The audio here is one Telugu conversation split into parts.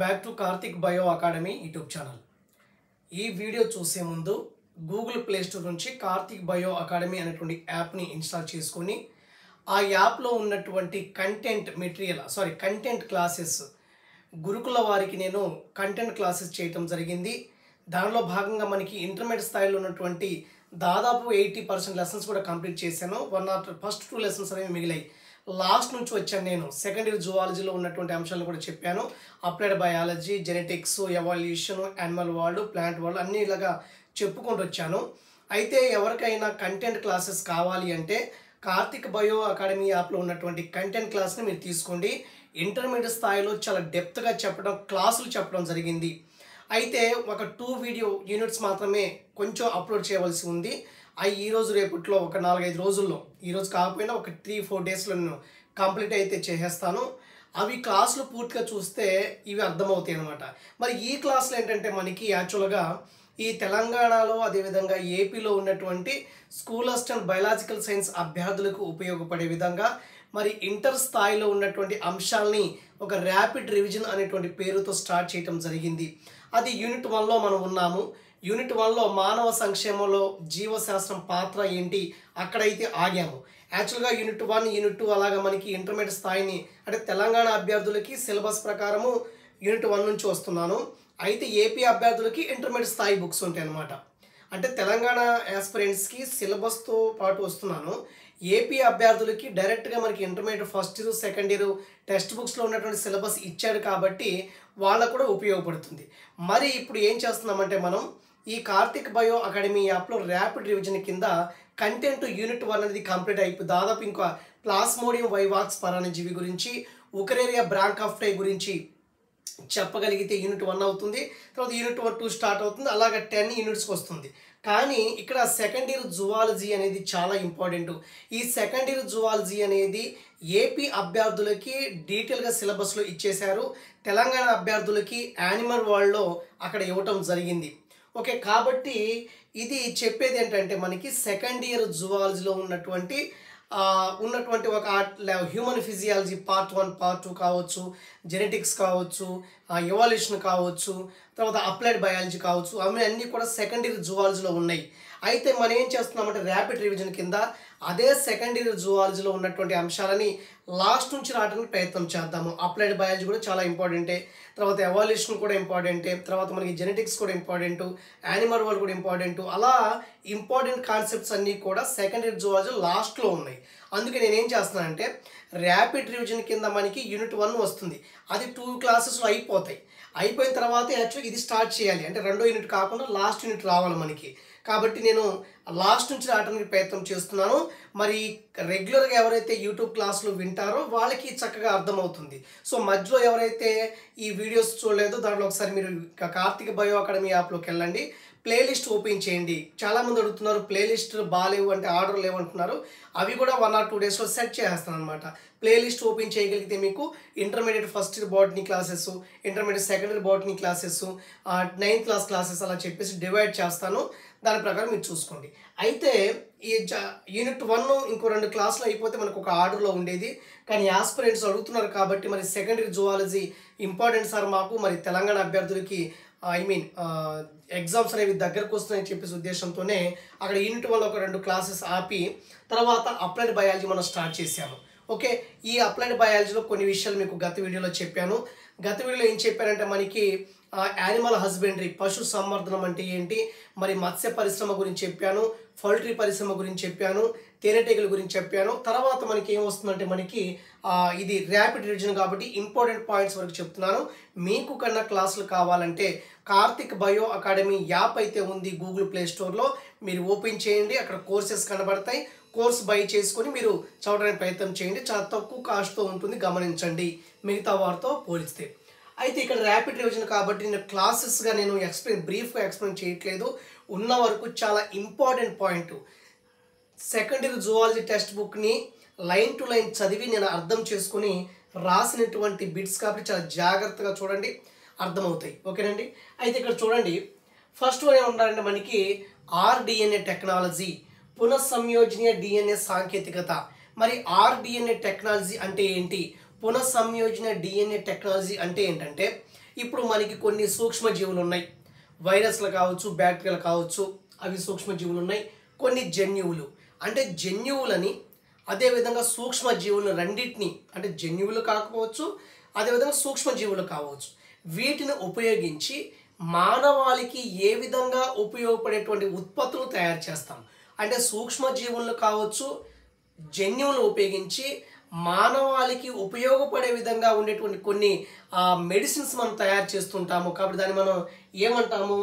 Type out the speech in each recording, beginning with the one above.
Back to Karthik bio academy YouTube channel. ఈ వీడియో చూసే ముందు గూగుల్ ప్లే స్టోర్ నుంచి కార్తిక్ బయో అకాడమీ అనేటువంటి యాప్ని ఇన్స్టాల్ చేసుకొని ఆ యాప్లో ఉన్నటువంటి కంటెంట్ క్లాసెస్ గురుకుల వారికి నేను కంటెంట్ క్లాసెస్ చేయటం జరిగింది. దానిలో భాగంగా మనకి ఇంటర్మీడియట్ స్థాయిలో ఉన్నటువంటి దాదాపు 80% లెసన్స్ కూడా కంప్లీట్ చేశాను. ఫస్ట్ 2 లెసన్స్ అనేవి మిగిలాయి. లాస్ట్ నుంచి వచ్చాను. నేను సెకండ్ ఇయర్ జువాలజీలో ఉన్నటువంటి అంశాలను కూడా చెప్పాను. Applied biology, genetics, evolution, animal world, plant world అన్నీ ఇలాగా చెప్పుకుంటూ వచ్చాను. అయితే ఎవరికైనా కంటెంట్ క్లాసెస్ కావాలి అంటే కార్తిక్ బయో అకాడమీ యాప్లో ఉన్నటువంటి కంటెంట్ క్లాస్ని మీరు తీసుకోండి. ఇంటర్మీడియట్ స్థాయిలో చాలా డెప్త్గా క్లాసులు చెప్పడం జరిగింది. అయితే ఒక 2 వీడియో యూనిట్స్ మాత్రమే కొంచెం అప్లోడ్ చేయవలసి ఉంది. అవి ఈరోజు రేపట్లో ఒక 4-5 రోజుల్లో, ఈరోజు కాకపోయినా ఒక 3-4 డేస్లో నేను కంప్లీట్ అయితే చేసేస్తాను. అవి క్లాసులు పూర్తిగా చూస్తే ఇవి అర్థమవుతాయి అన్నమాట. మరి ఈ క్లాసులు ఏంటంటే మనకి యాక్చువల్గా ఈ తెలంగాణలో అదేవిధంగా ఏపీలో ఉన్నటువంటి స్కూల్ అసిస్టెంట్ బయాలజికల్ సైన్స్ అభ్యర్థులకు ఉపయోగపడే విధంగా మరి ఇంటర్ స్థాయిలో ఉన్నటువంటి అంశాలని ఒక ర్యాపిడ్ రివిజన్ అనేటువంటి పేరుతో స్టార్ట్ చేయటం జరిగింది. అది యూనిట్ 1లో మనం ఉన్నాము. యూనిట్ 1లో మానవ సంక్షేమంలో జీవశాస్త్రం పాత్ర ఏంటి అక్కడైతే ఆగాము. యాక్చువల్గా యూనిట్ 1, యూనిట్ 2 అలాగా మనకి ఇంటర్మీడియట్ స్థాయిని అంటే తెలంగాణ అభ్యర్థులకి సిలబస్ ప్రకారము యూనిట్ 1 నుంచి వస్తున్నాను. అయితే ఏపీ అభ్యర్థులకి ఇంటర్మీడియట్ స్థాయి బుక్స్ ఉంటాయి అన్నమాట. అంటే తెలంగాణ యాస్పిరెంట్స్కి సిలబస్తో పాటు వస్తున్నాను. ఏపీ అభ్యర్థులకి డైరెక్ట్గా మనకి intermediate first year, second year text బుక్స్లో ఉన్నటువంటి సిలబస్ ఇచ్చాడు కాబట్టి వాళ్ళకు కూడా ఉపయోగపడుతుంది. మరి ఇప్పుడు ఏం చేస్తున్నామంటే మనం ఈ కార్తిక్ బయో అకాడమీ యాప్లో ర్యాపిడ్ రివిజన్ కింద కంటెంట్ యూనిట్ 1 అనేది కంప్లీట్ అయిపోయి దాదాపు ఇంకా ప్లాస్మోడియం వైవాక్స్ పరాన్నజీవి గురించి, ఉకరేరియా బ్రాంకాఫ్టై గురించి చెప్పగలిగితే యూనిట్ 1 అవుతుంది. తర్వాత యూనిట్ 2 స్టార్ట్ అవుతుంది. అలాగే 10 యూనిట్స్కి వస్తుంది. కానీ ఇక్కడ సెకండ్ ఇయర్ జువాలజీ అనేది చాలా ఇంపార్టెంట్. ఈ సెకండ్ ఇయర్ జువాలజీ అనేది ఏపీ అభ్యర్థులకి డీటెయిల్గా సిలబస్లో ఇచ్చేశారు. తెలంగాణ అభ్యర్థులకి యానిమల్ వరల్డ్లో అక్కడ ఇవ్వటం జరిగింది. ఓకే, కాబట్టి ఇది చెప్పేది ఏంటంటే మనకి సెకండ్ ఇయర్ జువాలజీలో ఉన్నటువంటి ఒక హ్యూమన్ ఫిజియాలజీ పార్ట్ 1, పార్ట్ 2 కావచ్చు, జెనెటిక్స్ కావచ్చు, ఎవల్యూషన్ కావచ్చు, తర్వాత అప్లైడ్ బయాలజీ కావచ్చు, అన్నీ కూడా సెకండ్ ఇయర్ జువాలజీలో ఉన్నాయి. అయితే మనం ఏం చేస్తున్నామంటే ర్యాపిడ్ రివిజన్ కింద అదే సెకండ్ ఇయర్ జువాలజీలో ఉన్నటువంటి అంశాలని లాస్ట్ నుంచి రావడానికి ప్రయత్నం చేద్దాము. అప్లైడ్ బయాలజీ కూడా చాలా ఇంపార్టెంటే, తర్వాత ఎవల్యూషన్ కూడా ఇంపార్టెంటే, తర్వాత మనకి జెనెటిక్స్ కూడా ఇంపార్టెంటు, యానిమల్ వరల్డ్ కూడా ఇంపార్టెంటు. అలా ఇంపార్టెంట్ కాన్సెప్ట్స్ అన్నీ కూడా సెకండ్ ఇయర్ జువాలజీ లాస్ట్లో ఉన్నాయి. అందుకే నేనేం చేస్తున్నానంటే ర్యాపిడ్ రివిజన్ కింద మనకి యూనిట్ 1 వస్తుంది. అది 2 క్లాసెస్లో అయిపోయిన తర్వాత యాక్చువల్గా ఇది స్టార్ట్ చేయాలి. అంటే 2వ యూనిట్ కాకుండా లాస్ట్ యూనిట్ రావాలి మనకి. కాబట్టి నేను లాస్ట్ నుంచి రావడానికి ప్రయత్నం చేస్తున్నాను. మరి రెగ్యులర్గా ఎవరైతే యూట్యూబ్ క్లాసులు వింటారో వాళ్ళకి చక్కగా అర్థమవుతుంది. సో మధ్యలో ఎవరైతే ఈ వీడియోస్ చూడలేదో దాంట్లో ఒకసారి మీరు కార్తిక్ బయో అకాడమీ యాప్లోకి వెళ్ళండి, ప్లేలిస్ట్ ఓపెన్ చేయండి. చాలామంది అడుగుతున్నారు ప్లేలిస్ట్ బాగాలేవు అంటే ఆర్డర్ లేవంటున్నారు. అవి కూడా 1 or 2 డేస్లో సెట్ చేస్తాను అనమాట. ప్లేలిస్ట్ ఓపెన్ చేయగలిగితే మీకు intermediate first year botany classes, intermediate second year botany classes, 9th class classes అలా చెప్పేసి డివైడ్ చేస్తాను. దాని ప్రకారం మీరు చూసుకోండి. అయితే ఈ యూనిట్ 1 ఇంకో 2 క్లాసులు అయిపోతే మనకు ఒక ఆర్డర్లో ఉండేది. కానీ యాస్పిరెంట్స్ అడుగుతున్నారు కాబట్టి మరి second year zoology important sir మాకు, మరి తెలంగాణ అభ్యర్థులకి ఎగ్జామ్స్ అనేవి దగ్గరకు వస్తున్నాయని చెప్పేసి ఉద్దేశంతోనే అక్కడ యూనిట్ 1 ఒక 2 క్లాసెస్ ఆపి తర్వాత అప్లైడ్ బయాలజీ మనం స్టార్ట్ చేసాము. ఓకే, ఈ అప్లైడ్ బయాలజీలో కొన్ని విషయాలు మీకు గత వీడియోలో చెప్పాను. గత వీడియోలో ఏం చెప్పారంటే మనకి యానిమల్ హస్బెండరీ, పశు సంవర్ధనం అంటే ఏంటి, మరి మత్స్య పరిశ్రమ గురించి చెప్పాను, పౌల్ట్రీ పరిశ్రమ గురించి చెప్పాను, తేనెటీగల గురించి చెప్పాను. తర్వాత మనకి ఏం వస్తుందంటే మనకి ఇది ర్యాపిడ్ రివిజన్ కాబట్టి ఇంపార్టెంట్ పాయింట్స్ వరకు చెప్తున్నాను. మీకు కన్నా క్లాసులు కావాలంటే కార్తిక్ బయో అకాడమీ యాప్ అయితే ఉంది గూగుల్ ప్లే స్టోర్లో, మీరు ఓపెన్ చేయండి. అక్కడ కోర్సెస్ కనబడతాయి. కోర్స్ బై చేసుకొని మీరు చదవడానికి ప్రయత్నం చేయండి. చాలా తక్కువ కాస్ట్తో ఉంటుంది, గమనించండి మిగతా వారితో పోలిస్తే. అయితే ఇక్కడ ర్యాపిడ్ రివిజన్ కాబట్టి నేను క్లాసెస్గా నేను బ్రీఫ్గా ఎక్స్ప్లెయిన్ చేయట్లేదు. ఉన్న వరకు చాలా important point, second year zoology text బుక్ని లైన్ టు లైన్ చదివి నేను అర్థం చేసుకుని రాసినటువంటి బిట్స్ కాబట్టి చాలా జాగ్రత్తగా చూడండి, అర్థమవుతాయి. ఓకేనండి. అయితే ఇక్కడ చూడండి, ఫస్ట్ వన్ ఏమంటారంటే మనకి ఆర్డిఎన్ఏ టెక్నాలజీ, పునఃసంయోజనీయ డిఎన్ఏ సాంకేతికత. మరి ఆర్డిఎన్ఏ టెక్నాలజీ అంటే ఏంటి, పునఃసంయోజన డిఎన్ఏ టెక్నాలజీ అంటే ఏంటంటే ఇప్పుడు మనకి కొన్ని సూక్ష్మజీవులు ఉన్నాయి, వైరస్లు కావచ్చు, బ్యాక్టీరియాలు కావచ్చు, అవి సూక్ష్మజీవులు ఉన్నాయి. కొన్ని జన్యువులు, అంటే జన్యువులని అదేవిధంగా సూక్ష్మజీవులు రెండింటిని, అంటే జన్యువులు కాకపోవచ్చు, అదేవిధంగా సూక్ష్మజీవులు కావచ్చు, వీటిని ఉపయోగించి మానవాళికి ఏ విధంగా ఉపయోగపడేటువంటి ఉత్పత్తులు తయారు చేస్తాం. అంటే సూక్ష్మజీవులను కావచ్చు, జన్యువులను ఉపయోగించి మానవాళికి ఉపయోగపడే విధంగా ఉండేటువంటి కొన్ని మెడిసిన్స్ మనం తయారు చేస్తుంటాము. కాబట్టి దాన్ని మనం ఏమంటాము,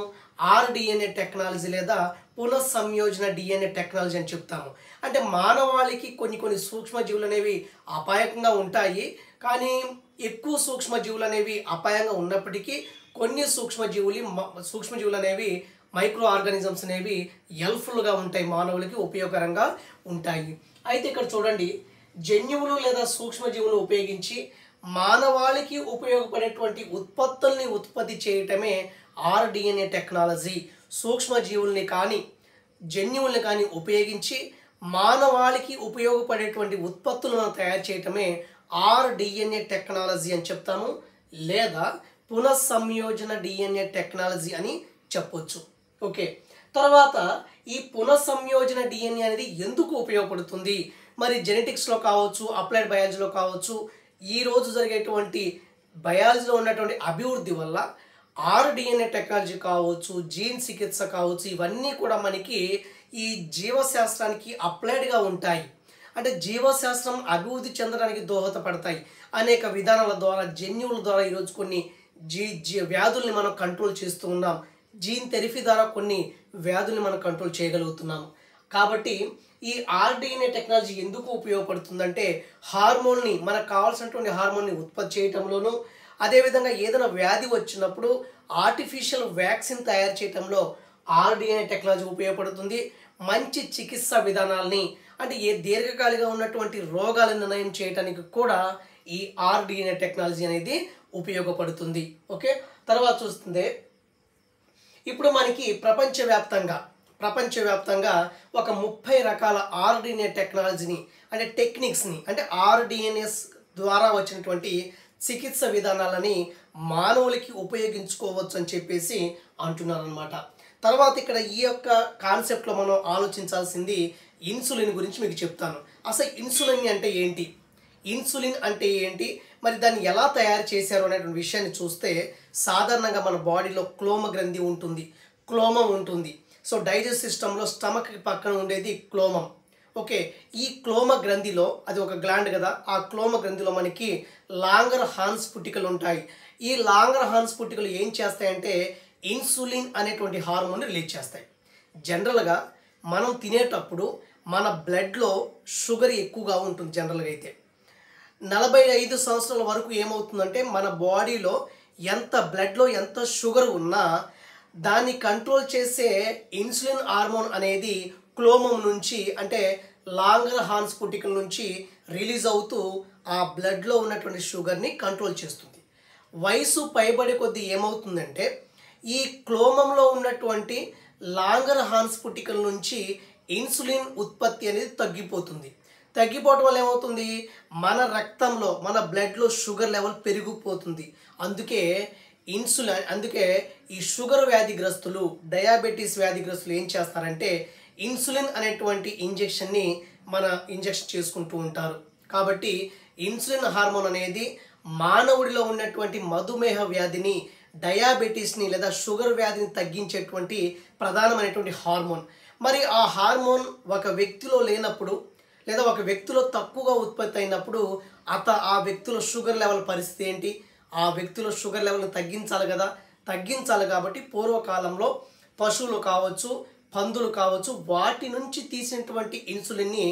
ఆర్డిఎన్ఏ టెక్నాలజీ లేదా పునఃసంయోజన డిఎన్ఏ టెక్నాలజీ అని చెప్తాము. అంటే మానవాళికి కొన్ని సూక్ష్మజీవులు అనేవి అపాయకంగా ఉంటాయి, కానీ ఎక్కువ సూక్ష్మజీవులు అనేవి అపాయంగా ఉన్నప్పటికీ కొన్ని సూక్ష్మజీవులు అనేవి మైక్రో ఆర్గానిజమ్స్ అనేవి హెల్ప్ఫుల్గా ఉంటాయి, మానవులకి ఉపయోగకరంగా ఉంటాయి. అయితే ఇక్కడ చూడండి, జన్యువులు లేదా సూక్ష్మజీవులు ఉపయోగించి మానవాళికి ఉపయోగపడేటువంటి ఉత్పత్తుల్ని ఉత్పత్తి చేయటమే ఆర్డిఎన్ఏ టెక్నాలజీ. సూక్ష్మజీవుల్ని కానీ జన్యువుల్ని కానీ ఉపయోగించి మానవాళికి ఉపయోగపడేటువంటి ఉత్పత్తులను తయారు చేయటమే ఆర్డిఎన్ఏ టెక్నాలజీ అని చెప్తాము, లేదా పునఃసంయోజన డిఎన్ఏ టెక్నాలజీ అని చెప్పొచ్చు. ఓకే, తర్వాత ఈ పునఃసంయోజన డిఎన్ఏ అనేది ఎందుకు ఉపయోగపడుతుంది? మరి జెనెటిక్స్లో కావచ్చు, అప్లైడ్ బయాలజీలో కావచ్చు, ఈరోజు జరిగేటువంటి బయాలజీలో ఉన్నటువంటి అభివృద్ధి వల్ల ఆర్డిఎన్ఏ టెక్నాలజీ కావచ్చు, జీన్ చికిత్స కావచ్చు, ఇవన్నీ కూడా మనకి ఈ జీవశాస్త్రానికి అప్లైడ్గా ఉంటాయి. అంటే జీవశాస్త్రం అభివృద్ధి చెందడానికి దోహదపడతాయి. అనేక విధానాల ద్వారా, జన్యువుల ద్వారా ఈరోజు కొన్ని వ్యాధుల్ని మనం కంట్రోల్ చేస్తూ ఉన్నాం. జీన్ థెరపీ ద్వారా కొన్ని వ్యాధుల్ని మనం కంట్రోల్ చేయగలుగుతున్నాం. కాబట్టి ఈ ఆర్డిఎన్ఏ టెక్నాలజీ ఎందుకు ఉపయోగపడుతుందంటే హార్మోన్ని, మనకు కావాల్సినటువంటి హార్మోన్ని ఉత్పత్తి చేయటంలోనూ, అదేవిధంగా ఏదైనా వ్యాధి వచ్చినప్పుడు ఆర్టిఫిషియల్ వ్యాక్సిన్ తయారు చేయటంలో ఆర్డిఎన్ఏ టెక్నాలజీ ఉపయోగపడుతుంది. మంచి చికిత్సా విధానాలని, అంటే ఏ దీర్ఘకాలిగా ఉన్నటువంటి రోగాలను నిర్ణయం చేయడానికి కూడా ఈ ఆర్డిఎన్ఏ టెక్నాలజీ అనేది ఉపయోగపడుతుంది. ఓకే, తర్వాత చూస్తుంది, ఇప్పుడు మనకి ప్రపంచవ్యాప్తంగా ఒక 30 రకాల ఆర్డిఎన్ఏ టెక్నాలజీని, అంటే టెక్నిక్స్ని, అంటే ఆర్డిఎన్ఎస్ ద్వారా వచ్చినటువంటి చికిత్స విధానాలని మానవులకి ఉపయోగించుకోవచ్చు అని చెప్పేసి అంటున్నారు అనమాట. తర్వాత ఇక్కడ ఈ యొక్క కాన్సెప్ట్లో మనం ఆలోచించాల్సింది ఇన్సులిన్ గురించి మీకు చెప్తాను. అసలు ఇన్సులిన్ అంటే ఏంటి, మరి దాన్ని ఎలా తయారు చేశారు అనేటువంటి విషయాన్ని చూస్తే, సాధారణంగా మన బాడీలో క్లోమం ఉంటుంది. సో డైజెస్ట్ సిస్టంలో స్టమక్ పక్కన ఉండేది క్లోమం. ఓకే, ఈ క్లోమ గ్రంథిలో, అది ఒక గ్లాండ్ కదా, ఆ క్లోమ గ్రంథిలో మనకి లాంగర్ హార్న్స్ పుట్టికలు ఉంటాయి. ఈ లాంగర్ హార్న్స్ పుట్టికలు ఏం చేస్తాయంటే ఇన్సులిన్ అనేటువంటి హార్మోన్ రిలీజ్ చేస్తాయి. జనరల్గా మనం తినేటప్పుడు మన బ్లడ్లో షుగర్ ఎక్కువగా ఉంటుంది. జనరల్గా అయితే 45 సంవత్సరాల వరకు ఏమవుతుందంటే మన బాడీలో బ్లడ్లో ఎంత షుగర్ ఉన్నా దాన్ని కంట్రోల్ చేసే ఇన్సులిన్ హార్మోన్ అనేది క్లోమం నుంచి, అంటే లాంగర్ హార్న్స్ పుట్టికల నుంచి రిలీజ్ అవుతూ ఆ బ్లడ్లో ఉన్నటువంటి షుగర్ని కంట్రోల్ చేస్తుంది. వయసు పైబడి కొద్దీ ఏమవుతుందంటే ఈ క్లోమంలో ఉన్నటువంటి లాంగర్ హార్న్స్ పుట్టికల నుంచి ఇన్సులిన్ ఉత్పత్తి అనేది తగ్గిపోవటం వల్ల ఏమవుతుంది, మన రక్తంలో, మన బ్లడ్లో షుగర్ లెవెల్ పెరిగిపోతుంది. అందుకే ఈ షుగర్ వ్యాధిగ్రస్తులు, డయాబెటీస్ వ్యాధిగ్రస్తులు ఏం చేస్తారంటే ఇన్సులిన్ అనేటువంటి ఇంజెక్షన్ చేసుకుంటూ ఉంటారు. కాబట్టి ఇన్సులిన్ హార్మోన్ అనేది మానవుడిలో ఉన్నటువంటి మధుమేహ వ్యాధిని, డయాబెటీస్ని లేదా షుగర్ వ్యాధిని తగ్గించేటువంటి ప్రధానమైనటువంటి హార్మోన్. మరి ఆ హార్మోన్ ఒక వ్యక్తిలో లేనప్పుడు లేదా ఒక వ్యక్తిలో తక్కువగా ఉత్పత్తి అయినప్పుడు ఆ వ్యక్తిలో షుగర్ లెవెల్ పరిస్థితి ఏంటి, ఆ వ్యక్తిలో షుగర్ లెవెల్ని తగ్గించాలి కాబట్టి పూర్వకాలంలో పశువులు కావచ్చు, పందులు కావచ్చు, వాటి నుంచి తీసినటువంటి ఇన్సులిన్ని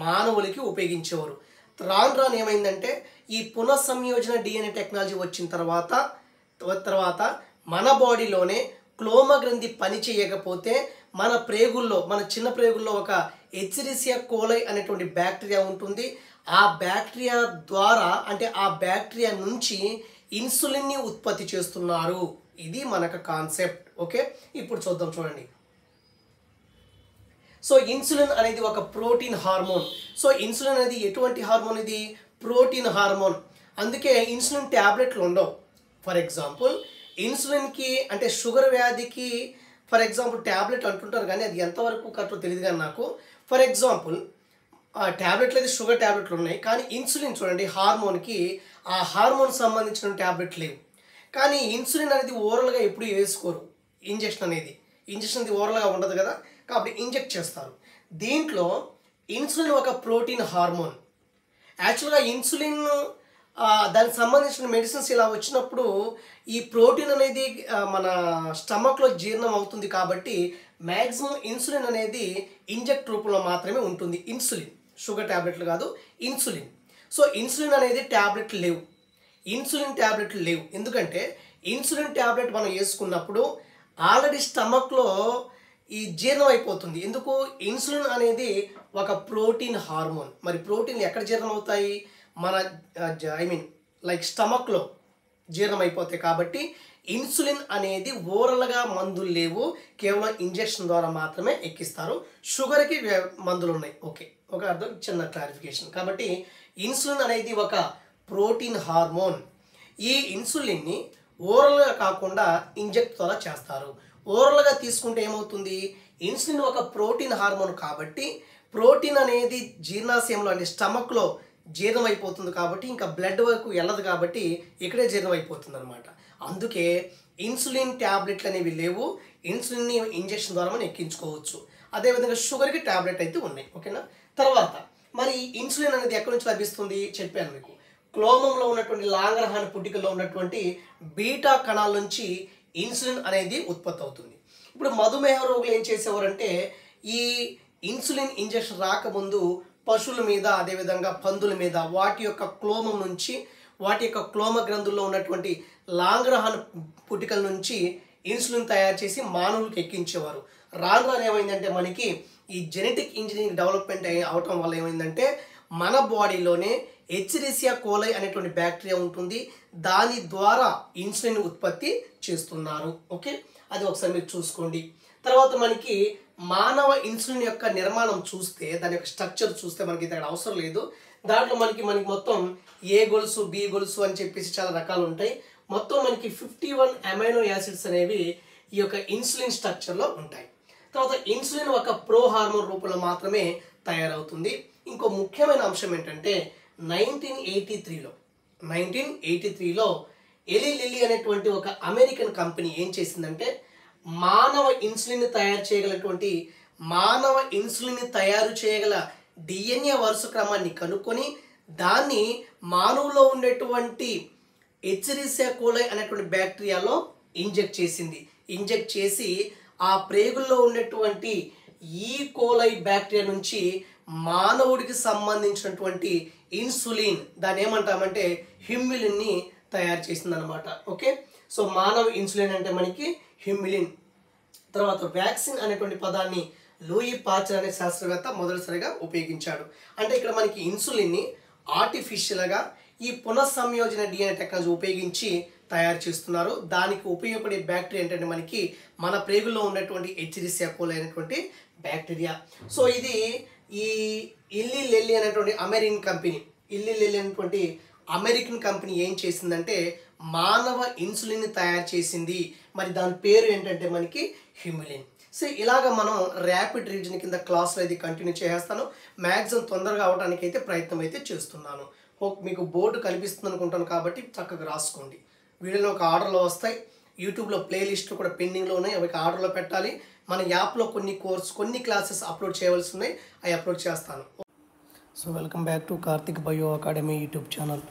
మానవులకి ఉపయోగించేవారు. రాను ఏమైందంటే ఈ పునఃసంయోజన డిఎన్ఏ టెక్నాలజీ వచ్చిన తర్వాత మన బాడీలోనే క్లోమ గ్రంథి పని చేయకపోతే మన చిన్న ప్రేగుల్లో ఒక ఎచ్చెరిసియా కోలై అనేటువంటి బ్యాక్టీరియా ఉంటుంది. ఆ బ్యాక్టీరియా ద్వారా, అంటే ఆ బ్యాక్టీరియా నుంచి ఇన్సులిన్ని ఉత్పత్తి చేస్తున్నారు. ఇది మనకు కాన్సెప్ట్. ఓకే, ఇప్పుడు చూద్దాం, చూడండి. సో ఇన్సులిన్ అనేది ఒక ప్రోటీన్ హార్మోన్. సో ఇన్సులిన్ అనేది ఎటువంటి హార్మోన్? ఇది ప్రోటీన్ హార్మోన్. అందుకే ఇన్సులిన్ ట్యాబ్లెట్లు ఉండవు. ఫర్ ఎగ్జాంపుల్ ఇన్సులిన్కి అంటే షుగర్ వ్యాధికి ఫర్ ఎగ్జాంపుల్ ట్యాబ్లెట్ అంటుంటారు కానీ అది ఎంతవరకు కరెక్టో తెలియదు కానీ నాకు ఫర్ ఎగ్జాంపుల్ ట్యాబ్లెట్లు అయితే షుగర్ ట్యాబ్లెట్లు ఉన్నాయి కానీ ఇన్సులిన్ చూడండి హార్మోన్కి ఆ హార్మోన్ సంబంధించిన ట్యాబ్లెట్లు లేవు కానీ ఇన్సులిన్ అనేది ఓరల్గా ఎప్పుడు వేసుకోరు ఇంజెక్షన్ అనేది ఓరల్గా ఉండదు కదా కాబట్టి ఇంజెక్ట్ చేస్తారు దీంట్లో ఇన్సులిన్ ఒక ప్రోటీన్ హార్మోన్ యాక్చువల్గా ఇన్సులిన్ దానికి సంబంధించిన మెడిసిన్స్ ఇలా వచ్చినప్పుడు ఈ ప్రోటీన్ అనేది మన స్టమక్లో జీర్ణం అవుతుంది కాబట్టి మ్యాక్సిమం ఇన్సులిన్ అనేది ఇంజెక్ట్ రూపంలో మాత్రమే ఉంటుంది ఇన్సులిన్ షుగర్ ట్యాబ్లెట్లు కాదు ఇన్సులిన్ సో ఇన్సులిన్ అనేది ట్యాబ్లెట్లు లేవు ఎందుకంటే ఇన్సులిన్ ట్యాబ్లెట్ మనం వేసుకున్నప్పుడు ఆల్రెడీ స్టమక్లో ఈ జీర్ణం అయిపోతుంది ఎందుకు ఇన్సులిన్ అనేది ఒక ప్రోటీన్ హార్మోన్ మరి ప్రోటీన్లు ఎక్కడ జీర్ణం అవుతాయి మన లైక్ స్టమక్లో జీర్ణం అయిపోతాయి కాబట్టి ఇన్సులిన్ అనేది ఓరల్గా మందులు లేవు కేవలం ఇంజెక్షన్ ద్వారా మాత్రమే ఎక్కిస్తారు షుగర్కి మందులు ఉన్నాయి ఓకే ఒక అర్థం చిన్న క్లారిఫికేషన్ కాబట్టి ఇన్సులిన్ అనేది ఒక ప్రోటీన్ హార్మోన్ ఈ ఇన్సులిన్ని ఓరల్గా కాకుండా ఇంజెక్ట్ ద్వారా చేస్తారు ఓరల్గా తీసుకుంటే ఏమవుతుంది ఇన్సులిన్ ఒక ప్రోటీన్ హార్మోన్ కాబట్టి ప్రోటీన్ అనేది జీర్ణాశయంలో అంటే స్టమక్లో జీర్ణం అయిపోతుంది కాబట్టి ఇంకా బ్లడ్ వరకు వెళ్ళదు కాబట్టి ఇక్కడే జీర్ణం అయిపోతుంది అనమాట అందుకే ఇన్సులిన్ ట్యాబ్లెట్లు అనేవి లేవు ఇన్సులిన్ని ఇంజెక్షన్ ద్వారా మనం ఎక్కించుకోవచ్చు అదేవిధంగా షుగర్కి ట్యాబ్లెట్ అయితే ఉన్నాయి ఓకేనా తర్వాత మరి ఇన్సులిన్ అనేది ఎక్కడి నుంచి లభిస్తుంది చెప్పాను మీకు క్లోమంలో ఉన్నటువంటి లాంగరహాన పుట్టికల్లో ఉన్నటువంటి బీటా కణాల నుంచి ఇన్సులిన్ అనేది ఉత్పత్తి అవుతుంది ఇప్పుడు మధుమేహ రోగులు ఏం చేసేవారంటే ఈ ఇన్సులిన్ ఇంజెక్షన్ రాకముందు పశువుల మీద అదేవిధంగా పందుల మీద వాటి యొక్క క్లోమం నుంచి వాటి యొక్క క్లోమ గ్రంథుల్లో ఉన్నటువంటి లాంగరహాన పుట్టికల నుంచి ఇన్సులిన్ తయారు చేసి మానవులకు ఎక్కించేవారు రాను ఏమైందంటే మనకి ఈ జెనెటిక్ ఇంజనీరింగ్ డెవలప్మెంట్ అవటం వల్ల ఏమైందంటే మన బాడీలోనే హెచ్రిసియా కోలై అనేటువంటి బ్యాక్టీరియా ఉంటుంది దాని ద్వారా ఇన్సులిన్ ఉత్పత్తి చేస్తున్నారు ఓకే అది ఒకసారి మీరు చూసుకోండి తర్వాత మనకి మానవ ఇన్సులిన్ యొక్క నిర్మాణం చూస్తే దాని యొక్క స్ట్రక్చర్ చూస్తే మనకి ఇక్కడ అవసరం లేదు దాంట్లో మనకి మొత్తం ఏ గొలుసు బి గొలుసు అని చెప్పేసి చాలా రకాలు ఉంటాయి మొత్తం మనకి 51 అమైనో యాసిడ్స్ అనేవి ఈ యొక్క ఇన్సులిన్ స్ట్రక్చర్లో ఉంటాయి తర్వాత ఇన్సులిన్ ఒక ప్రో హార్మోన్ రూపంలో మాత్రమే తయారవుతుంది ఇంకో ముఖ్యమైన అంశం ఏంటంటే 1983లో ఎలీ లిల్లీ అనేటువంటి ఒక అమెరికన్ కంపెనీ ఏం చేసిందంటే మానవ ఇన్సులిన్ తయారు చేయగల డిఎన్ఏ వరుస క్రమాన్ని కనుక్కొని దాన్ని మానవులో ఉండేటువంటి హెచ్రిసియా కోలై అనేటువంటి బ్యాక్టీరియాలో ఇంజెక్ట్ చేసి ఆ ప్రేగుల్లో ఉండేటువంటి ఈ కోలై బ్యాక్టీరియా నుంచి మానవుడికి సంబంధించినటువంటి ఇన్సులిన్ దాన్ని ఏమంటామంటే హ్యూమిలిన్ని తయారు చేసింది అనమాట ఓకే సో మానవ ఇన్సులిన్ అంటే మనకి హ్యూమిలిన్ తర్వాత వ్యాక్సిన్ అనేటువంటి పదాన్ని లూయి పాస్చర్ అనే శాస్త్రవేత్త మొదటిసారిగా ఉపయోగించాడు అంటే ఇక్కడ మనకి ఇన్సులిన్ని ఆర్టిఫిషియల్గా ఈ పునఃసంయోజన డిఎన్ఏ టెక్నాలజీ ఉపయోగించి తయారు చేస్తున్నారు దానికి ఉపయోగపడే బ్యాక్టీరియా ఏంటంటే మనకి మన ప్రేగుల్లో ఉన్నటువంటి హెచ్రిసియా కోలై అనేటువంటి బ్యాక్టీరియా సో ఇది ఈ ఇల్లీ లిల్లీ అనేటువంటి అమెరికన్ కంపెనీ ఏం చేసిందంటే మానవ ఇన్సులిన్ తయారు చేసింది మరి దాని పేరు ఏంటంటే మనకి హ్యూమిలిన్ సో ఇలాగ మనం ర్యాపిడ్ రివిజన్ కింద క్లాస్లో ఇది కంటిన్యూ చేస్తాను మ్యాక్సిమం తొందరగా అవడానికి అయితే ప్రయత్నం అయితే చేస్తున్నాను మీకు బోర్డు కనిపిస్తుంది అనుకుంటాను కాబట్టి చక్కగా రాసుకోండి వీడియోలో ఒక ఆర్డర్లో వస్తాయి యూట్యూబ్లో ప్లేలిస్ట్లు కూడా పెండింగ్లో ఉన్నాయి అవి ఆర్డర్లో పెట్టాలి మన యాప్లో కొన్ని క్లాసెస్ అప్లోడ్ చేయవలసి ఉన్నాయి అవి అప్లోడ్ చేస్తాను so welcome back to Karthik bio academy YouTube channel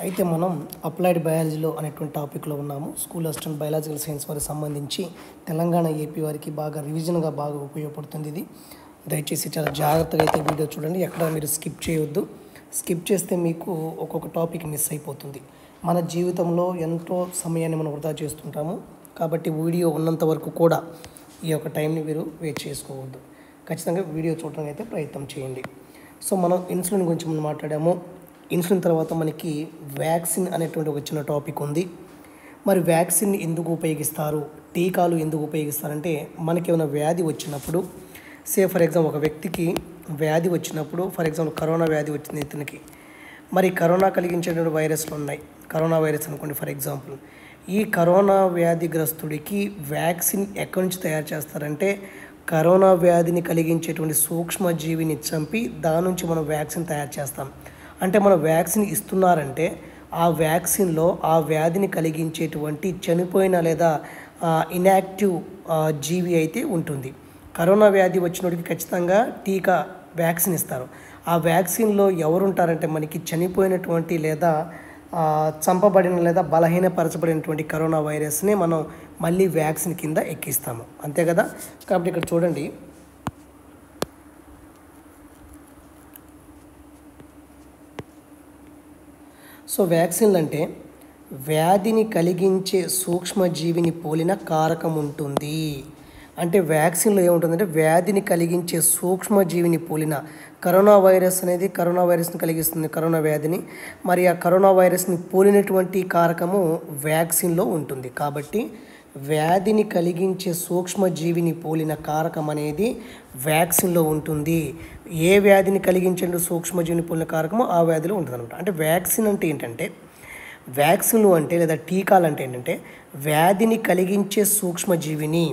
అయితే మనం అప్లైడ్ బయాలజీలో అనేటువంటి టాపిక్లో ఉన్నాము స్కూల్ అసిస్టెంట్ బయాలజికల్ సైన్స్ వారికి సంబంధించి తెలంగాణ ఏపీ వారికి బాగా రివిజన్గా బాగా ఉపయోగపడుతుంది ఇది దయచేసి చాలా జాగ్రత్తగా అయితే వీడియో చూడండి ఎక్కడ మీరు స్కిప్ చేయొద్దు స్కిప్ చేస్తే మీకు ఒక్కొక్క టాపిక్ మిస్ అయిపోతుంది మన జీవితంలో ఎంతో సమయాన్ని మనం వృధా చేస్తుంటాము కాబట్టి వీడియో ఉన్నంత వరకు కూడా ఈ యొక్క టైంని మీరు వేస్ట్ చేసుకోవద్దు ఖచ్చితంగా వీడియో చూడడానికి అయితే ప్రయత్నం చేయండి సో మనం ఇన్సులిన్ గురించి మనం మాట్లాడాము ఇన్సులిన్ తర్వాత మనకి వ్యాక్సిన్ అనేటువంటి ఒక చిన్న టాపిక్ ఉంది మరి వ్యాక్సిన్ ఎందుకు ఉపయోగిస్తారు టీకాలు ఎందుకు ఉపయోగిస్తారంటే మనకి ఏమైనా వ్యాధి వచ్చినప్పుడు ఫర్ ఎగ్జాంపుల్ ఒక వ్యక్తికి వ్యాధి వచ్చినప్పుడు ఫర్ ఎగ్జాంపుల్ కరోనా వ్యాధి వచ్చింది ఇతనికి మరి కరోనా కలిగించేటువంటి వైరస్లు ఉన్నాయి కరోనా వైరస్ అనుకోండి ఫర్ ఎగ్జాంపుల్ ఈ కరోనా వ్యాధిగ్రస్తుడికి వ్యాక్సిన్ ఎక్కడి నుంచి తయారు చేస్తారంటే కరోనా వ్యాధిని కలిగించేటువంటి సూక్ష్మజీవిని చంపి దాని నుంచి మనం వ్యాక్సిన్ తయారు చేస్తాం. అంటే మనం వ్యాక్సిన్ ఇస్తున్నారంటే ఆ వ్యాక్సిన్లో ఆ వ్యాధిని కలిగించేటువంటి చనిపోయిన లేదా ఇన్యాక్టివ్ జీవి అయితే ఉంటుంది. కరోనా వ్యాధి వచ్చినోడికి ఖచ్చితంగా టీకా వ్యాక్సిన్ ఇస్తారు. ఆ వ్యాక్సిన్లో ఎవరుంటారంటే మనకి చనిపోయినటువంటి లేదా చంపబడిన లేదా బలహీనపరచబడినటువంటి కరోనా వైరస్ని మనం మళ్ళీ వ్యాక్సిన్ కింద ఎక్కిస్తాము, అంతే కదా. కాబట్టి ఇక్కడ చూడండి, సో వ్యాక్సిన్లు అంటే వ్యాధిని కలిగించే సూక్ష్మజీవిని పోలిన కారకం ఉంటుంది. అంటే వ్యాక్సిన్లో ఏముంటుందంటే వ్యాధిని కలిగించే సూక్ష్మజీవిని పోలిన కరోనా వైరస్ అనేది కరోనా వైరస్ని కలిగిస్తుంది, కరోనా వ్యాధిని. మరి ఆ కరోనా వైరస్ని పోలినటువంటి కారకము వ్యాక్సిన్లో ఉంటుంది. కాబట్టి వ్యాధిని కలిగించే సూక్ష్మజీవిని పోలిన కారకం అనేది వ్యాక్సిన్లో ఉంటుంది. ఏ వ్యాధిని కలిగించే సూక్ష్మజీవిని పోలిన కారకము ఆ వ్యాధిలో ఉంటుంది అనమాట. అంటే వ్యాక్సిన్ అంటే ఏంటంటే వ్యాక్సిన్లు అంటే లేదా టీకాలు అంటే ఏంటంటే వ్యాధిని కలిగించే సూక్ష్మజీవిని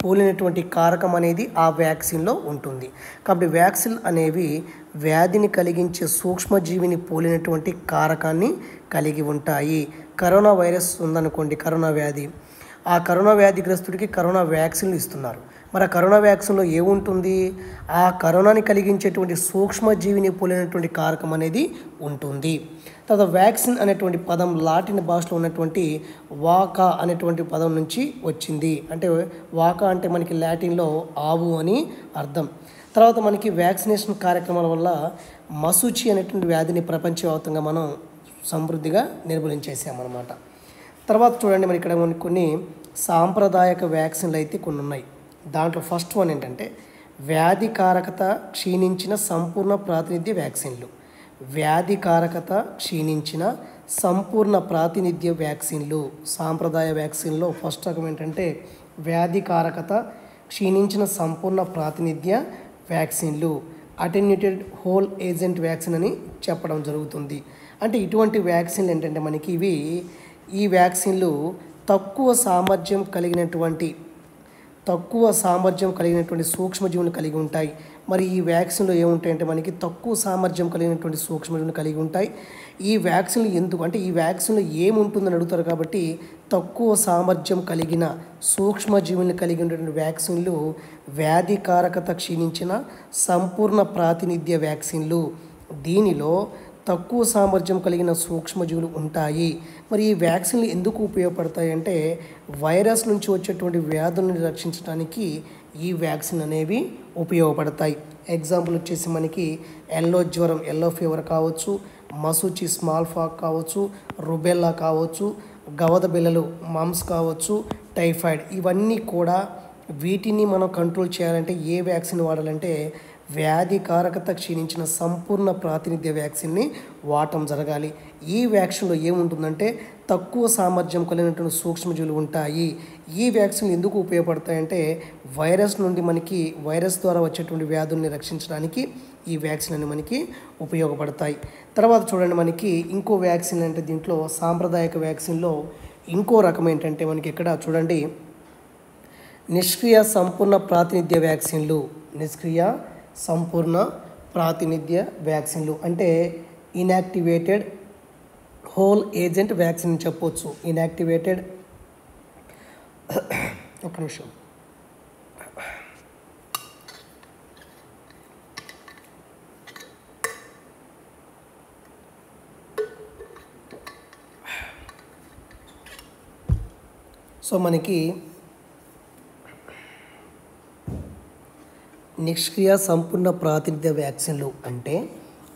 పోలినటువంటి కారకం అనేది ఆ వ్యాక్సిన్లో ఉంటుంది. కాబట్టి వ్యాక్సిన్ అనేవి వ్యాధిని కలిగించే సూక్ష్మజీవిని పోలినటువంటి కారకాన్ని కలిగి ఉంటాయి. కరోనా వైరస్ ఉందనుకోండి, కరోనా వ్యాధి, ఆ కరోనా వ్యాధిగ్రస్తుడికి కరోనా వ్యాక్సిన్లు ఇస్తున్నారు. మరి ఆ కరోనా వ్యాక్సిన్లో ఏముంటుంది? ఆ కరోనాని కలిగించేటువంటి సూక్ష్మజీవిని పోలినటువంటి కారకం అనేది ఉంటుంది. తర్వాత వ్యాక్సిన్ అనేటువంటి పదం లాటిన్ భాషలో ఉన్నటువంటి వాకా అనేటువంటి పదం నుంచి వచ్చింది. అంటే వాకా అంటే మనకి లాటిన్లో ఆవు అని అర్థం. తర్వాత మనకి వ్యాక్సినేషన్ కార్యక్రమాల వల్ల మసూచి అనేటువంటి వ్యాధిని ప్రపంచవ్యాప్తంగా మనం సమృద్ధిగా నిర్మూలించేసామన్నమాట. తర్వాత చూడండి, మరి ఇక్కడ మనకి కొన్ని సాంప్రదాయక వ్యాక్సిన్లు అయితే కొన్ని ఉన్నాయి. దాంట్లో ఫస్ట్ వన్ ఏంటంటే వ్యాధికారకత క్షీణించిన సంపూర్ణ ప్రాతినిధ్య వ్యాక్సిన్లు. వ్యాధికారకత క్షీణించిన సంపూర్ణ ప్రాతినిధ్య వ్యాక్సిన్లు. సాంప్రదాయ వ్యాక్సిన్లో ఫస్ట్ రకం ఏంటంటే వ్యాధికారకత క్షీణించిన సంపూర్ణ ప్రాతినిధ్య వ్యాక్సిన్లు, అటెన్యూటెడ్ హోల్ ఏజెంట్ వ్యాక్సిన్ అని చెప్పడం జరుగుతుంది. అంటే ఇటువంటి వ్యాక్సిన్లు ఏంటంటే మనకి ఈ వ్యాక్సిన్లు తక్కువ సామర్థ్యం కలిగినటువంటి సూక్ష్మజీవులు కలిగి ఉంటాయి. మరి ఈ వ్యాక్సిన్లో ఏముంటాయంటే మనకి తక్కువ సామర్థ్యం కలిగినటువంటి సూక్ష్మజీవులు కలిగి ఉంటాయి. ఈ వ్యాక్సిన్లు ఎందుకు అంటే ఈ వ్యాక్సిన్లో ఏముంటుందని అడుగుతారు. కాబట్టి తక్కువ సామర్థ్యం కలిగిన సూక్ష్మజీవులను కలిగి ఉన్నటువంటి వ్యాక్సిన్లు వ్యాధికారకత క్షీణించిన సంపూర్ణ ప్రాతినిధ్య వ్యాక్సిన్లు. దీనిలో తక్కువ సామర్థ్యం కలిగిన సూక్ష్మజీవులు ఉంటాయి. మరి ఈ వ్యాక్సిన్లు ఎందుకు ఉపయోగపడతాయి అంటే వైరస్ నుంచి వచ్చేటువంటి వ్యాధులను రక్షించడానికి ఈ వ్యాక్సిన్ అనేవి ఉపయోగపడతాయి. ఎగ్జాంపుల్ వచ్చేసి మనకి ఎల్లో జ్వరం, ఎల్లో ఫీవర్ కావచ్చు, మసూచి స్మాల్ ఫాక్ కావచ్చు, రుబెల్లా కావచ్చు, గవద బిళ్ళలు మమ్స్ కావచ్చు, టైఫాయిడ్, ఇవన్నీ కూడా వీటిని మనం కంట్రోల్ చేయాలంటే ఏ వ్యాక్సిన్ వాడాలంటే వ్యాధికారకత క్షీణించిన సంపూర్ణ ప్రాతినిధ్య వ్యాక్సిన్ని వాడటం జరగాలి. ఈ వ్యాక్సిన్లో ఏముంటుందంటే తక్కువ సామర్థ్యం కలిగినటువంటి సూక్ష్మజీవులు ఉంటాయి. ఈ వ్యాక్సిన్లు ఎందుకు ఉపయోగపడతాయంటే వైరస్ నుండి మనకి వైరస్ ద్వారా వచ్చేటువంటి వ్యాధుల్ని రక్షించడానికి ఈ వ్యాక్సిన్ అని మనకి ఉపయోగపడతాయి. తర్వాత చూడండి, మనకి ఇంకో వ్యాక్సిన్ అంటే దీంట్లో సాంప్రదాయక వ్యాక్సిన్లో ఇంకో రకం ఏంటంటే మనకి ఇక్కడ చూడండి నిష్క్రియ సంపూర్ణ ప్రాతినిధ్య వ్యాక్సిన్లు. నిష్క్రియ సంపూర్ణ ప్రాతినిధ్య వ్యాక్సిన్లు అంటే ఇన్యాక్టివేటెడ్ హోల్ ఏజెంట్ వ్యాక్సిన్ అని చెప్పవచ్చు. ఇన్యాక్టివేటెడ్ ఒక నిమిషం సో మనకి నిష్క్రియ సంపూర్ణ ప్రాతినిధ్య వ్యాక్సిన్లు అంటే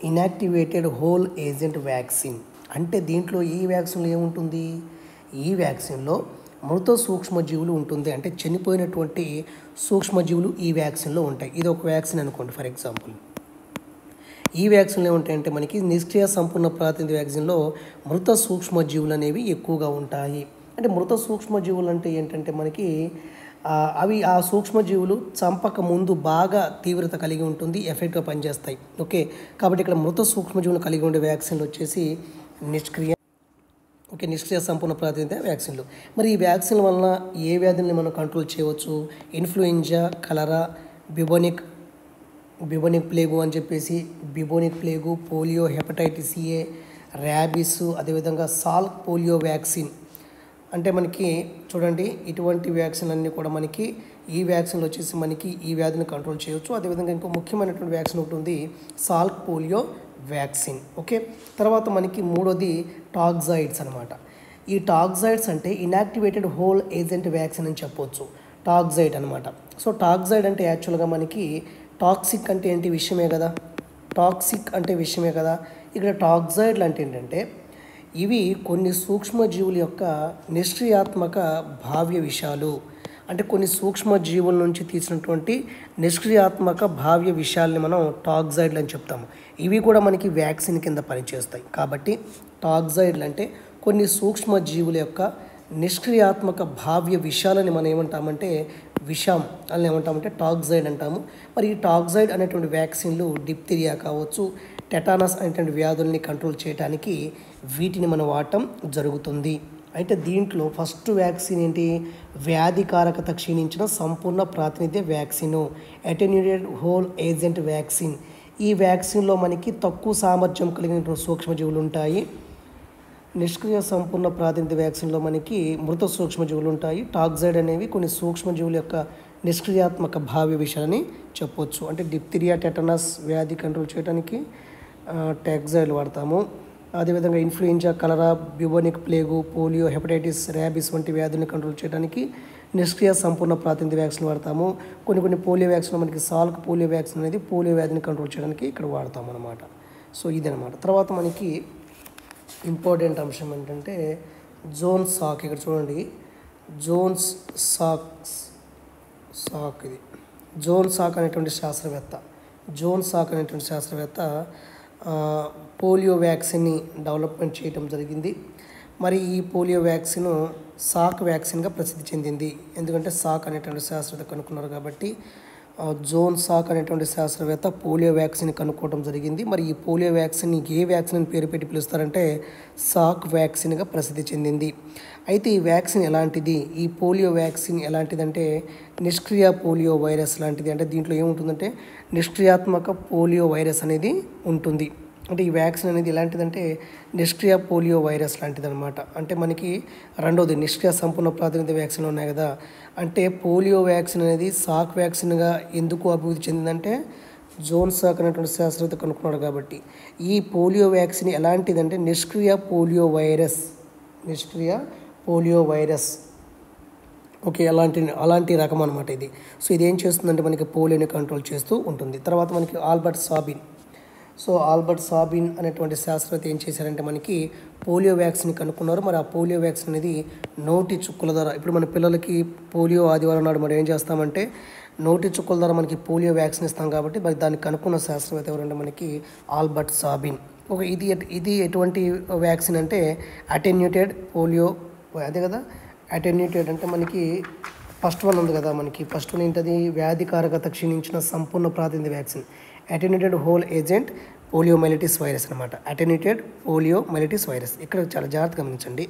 ఇన్యాక్టివేటెడ్ హోల్ ఏజెంట్ వ్యాక్సిన్. అంటే దీంట్లో ఈ వ్యాక్సిన్లో ఏముంటుంది? ఈ వ్యాక్సిన్లో మృత సూక్ష్మజీవులు ఉంటుంది. అంటే చనిపోయినటువంటి సూక్ష్మజీవులు ఈ వ్యాక్సిన్లో ఉంటాయి. ఇది ఒక వ్యాక్సిన్ అనుకోండి ఫర్ ఎగ్జాంపుల్. ఈ వ్యాక్సిన్లు ఏముంటాయంటే మనకి నిష్క్రియ సంపూర్ణ ప్రాతినిధ్య వ్యాక్సిన్లో మృత సూక్ష్మజీవులు అనేవి ఎక్కువగా ఉంటాయి. అంటే మృత సూక్ష్మజీవులు అంటే ఏంటంటే మనకి అవి ఆ సూక్ష్మజీవులు చంపక ముందు బాగా తీవ్రత కలిగి ఉంటుంది, ఎఫెక్ట్గా పనిచేస్తాయి. ఓకే, కాబట్టి ఇక్కడ మృత సూక్ష్మజీవులు కలిగి ఉండే వ్యాక్సిన్లు వచ్చేసి నిష్క్రియ ఓకే, నిష్క్రియ సంపూర్ణ ప్రాతినిధ్య వ్యాక్సిన్లు. మరి ఈ వ్యాక్సిన్ వలన ఏ వ్యాధుల్ని మనం కంట్రోల్ చేయవచ్చు? ఇన్ఫ్లుయెంజా, కలరా, బిబోనిక్ ప్లేగు అని చెప్పేసి, bubonic plague, polio, hepatitis A, rabies, అదేవిధంగా సాల్క్ పోలియో వ్యాక్సిన్. అంటే మనకి చూడండి, ఇటువంటి వ్యాక్సిన్ అన్నీ కూడా మనకి ఈ వ్యాక్సిన్లు వచ్చేసి మనకి ఈ వ్యాధిని కంట్రోల్ చేయవచ్చు. అదేవిధంగా ఇంకో ముఖ్యమైనటువంటి వ్యాక్సిన్ ఒకటి ఉంది, సాల్క్ పోలియో వ్యాక్సిన్. ఓకే, తర్వాత మనకి మూడోది టాక్సైడ్స్ అనమాట. ఈ టాక్సైడ్స్ అంటే ఇన్యాక్టివేటెడ్ హోల్ ఏజెంట్ వ్యాక్సిన్ అని చెప్పవచ్చు. టాక్సైడ్ అనమాట. సో టాక్సైడ్ అంటే యాక్చువల్గా మనకి టాక్సిక్ అంటే ఏంటి విషయమే కదా, టాక్సిక్ అంటే విషయమే కదా. ఇక్కడ టాక్సైడ్లు అంటే ఏంటంటే ఇవి కొన్ని సూక్ష్మజీవుల యొక్క నిష్క్రియాత్మక భావ్య విషాలు. అంటే కొన్ని సూక్ష్మజీవుల నుంచి తీసినటువంటి నిష్క్రియాత్మక భావ్య విషయాల్ని మనం టాక్సైడ్లు అని చెప్తాము. ఇవి కూడా మనకి వ్యాక్సిన్ కింద పనిచేస్తాయి. కాబట్టి టాక్సైడ్లు అంటే కొన్ని సూక్ష్మజీవుల యొక్క నిష్క్రియాత్మక భావ్య విషయాలని మనం ఏమంటామంటే విషం అని ఏమంటామంటే టాక్సైడ్ అంటాము. మరి ఈ టాక్సైడ్ అనేటువంటి వ్యాక్సిన్లు డిప్తీరియా కావచ్చు, టెటానస్ అనేటువంటి వ్యాధుల్ని కంట్రోల్ చేయడానికి వీటిని మనం వాడటం జరుగుతుంది. అయితే దీంట్లో ఫస్ట్ వ్యాక్సిన్ ఏంటి? వ్యాధికారకత క్షీణించిన సంపూర్ణ ప్రాతినిధ్య vaccine, attenuated whole agent vaccine. ఈ వ్యాక్సిన్లో మనకి తక్కువ సామర్థ్యం కలిగిన సూక్ష్మజీవులు ఉంటాయి. నిష్క్రియ సంపూర్ణ ప్రాతినిధ్య వ్యాక్సిన్లో మనకి మృత సూక్ష్మజీవులు ఉంటాయి. టాక్సైడ్ అనేవి కొన్ని సూక్ష్మజీవుల యొక్క నిష్క్రియాత్మక భావ్య విషయాలని చెప్పవచ్చు. అంటే డిప్తీరియా, టెటనస్ వ్యాధి కంట్రోల్ చేయడానికి టాక్సైడ్ వాడతాము. అదేవిధంగా ఇన్ఫ్లుయెంజా, కలరా, బ్యూబోనిక్ ప్లేగు, పోలియో, హెపటైటిస్, ర్యాబిస్ వంటి వ్యాధుల్ని కంట్రోల్ చేయడానికి నిష్క్రియ సంపూర్ణ ప్రాతినిధ్య వ్యాక్సిన్ వాడతాము. కొన్ని పోలియో వ్యాక్సిన్ మనకి సాల్క్ పోలియో వ్యాక్సిన్ అనేది పోలియో వ్యాధిని కంట్రోల్ చేయడానికి ఇక్కడ వాడతాం అన్నమాట. సో ఇదనమాట. తర్వాత మనకి ఇంపార్టెంట్ అంశం ఏంటంటే జోన్ సాక్. ఇక్కడ చూడండి, జోన్స్ సాక్ ఇది జోన్ సాక్ అనేటువంటి శాస్త్రవేత్త పోలియో వ్యాక్సిన్ని డెవలప్మెంట్ చేయడం జరిగింది. మరి ఈ పోలియో వ్యాక్సిన్ సాక్ వ్యాక్సిన్గా ప్రసిద్ధి చెందింది. ఎందుకంటే సాక్ అనేటువంటి శాస్త్రవేత్త కనుక్కున్నారు కాబట్టి జోన్ సాక్ అనేటువంటి శాస్త్రవేత్త పోలియో వ్యాక్సిన్ కనుక్కోవడం జరిగింది. మరి ఈ పోలియో వ్యాక్సిన్ ఏ వ్యాక్సిన్ అని పేరు పెట్టి పిలుస్తారంటే సాక్ వ్యాక్సిన్గా ప్రసిద్ధి చెందింది. అయితే ఈ వ్యాక్సిన్ ఎలాంటిది? ఈ పోలియో వ్యాక్సిన్ ఎలాంటిదంటే నిష్క్రియ పోలియో వైరస్ లాంటిది. అంటే దీంట్లో ఏముంటుందంటే నిష్క్రియాత్మక పోలియో వైరస్ అనేది ఉంటుంది. అంటే ఈ వ్యాక్సిన్ అనేది ఎలాంటిదంటే నిష్క్రియ పోలియో వైరస్ లాంటిది అనమాట. అంటే మనకి రెండోది నిష్క్రియ సంపూర్ణ ప్రాతినిధ్య వ్యాక్సిన్లు ఉన్నాయి కదా. అంటే పోలియో వ్యాక్సిన్ అనేది సాక్ వ్యాక్సిన్గా ఎందుకు అభివృద్ధి చెందిందంటే జోన్ సాక్ అనేటువంటి శాస్త్రవేత్త కనుక్కున్నాడు కాబట్టి. ఈ పోలియో వ్యాక్సిన్ ఎలాంటిదంటే నిష్క్రియ పోలియో వైరస్. ఓకే, అలాంటి రకం అనమాట ఇది. సో ఇది ఏం చేస్తుందంటే మనకి పోలియోని కంట్రోల్ చేస్తూ ఉంటుంది. తర్వాత మనకి ఆల్బర్ట్ సాబిన్ అనేటువంటి శాస్త్రవేత్త ఏం చేశారంటే మనకి పోలియో వ్యాక్సిన్ కనుక్కున్నారు. మరి ఆ పోలియో వ్యాక్సిన్ అనేది నోటి చుక్కల ద్వారా, ఇప్పుడు మన పిల్లలకి పోలియో ఆదివారం నాడు మనం ఏం చేస్తామంటే నోటి చుక్కల ద్వారా మనకి పోలియో వ్యాక్సిన్ ఇస్తాం కాబట్టి మరి దాన్ని కనుక్కున్న శాస్త్రవేత్త ఎవరంటే మనకి ఆల్బర్ట్ సాబిన్. ఓకే, ఇది ఎటువంటి వ్యాక్సిన్ అంటే అటెన్యూటెడ్ పోలియో, అదే కదా. అటెన్యూటెడ్ అంటే మనకి ఫస్ట్ వన్ ఉంది కదా, మనకి ఫస్ట్ వన్ ఏంటది? వ్యాధికారకత క్షీణించిన సంపూర్ణ ప్రాతినిధ్య vaccine, attenuated whole agent poliomyelitis virus అనమాట. Attenuated poliomyelitis virus. ఇక్కడ చాలా జాగ్రత్తగా గమనించండి.